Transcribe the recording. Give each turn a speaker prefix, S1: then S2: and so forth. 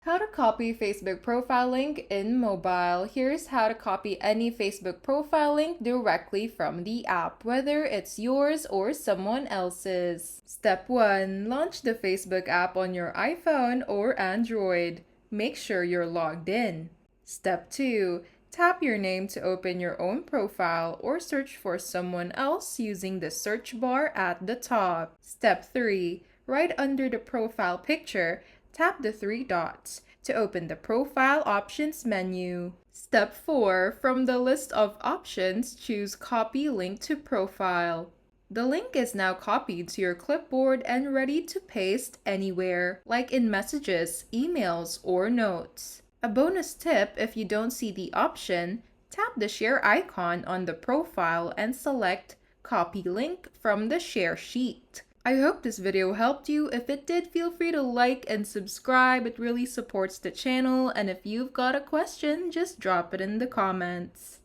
S1: How to copy Facebook profile link in mobile. Here's how to copy any Facebook profile link directly from the app, whether it's yours or someone else's. Step 1. Launch the Facebook app on your iPhone or Android. Make sure you're logged in. Step 2. Tap your name to open your own profile or search for someone else using the search bar at the top. Step 3. Right under the profile picture, tap the three dots to open the Profile Options menu. Step 4. From the list of options, choose Copy Link to Profile. The link is now copied to your clipboard and ready to paste anywhere, like in messages, emails, or notes. A bonus tip: if you don't see the option, tap the share icon on the profile and select Copy Link from the share sheet. I hope this video helped you. If it did, feel free to like and subscribe. It really supports the channel. And if you've got a question, just drop it in the comments.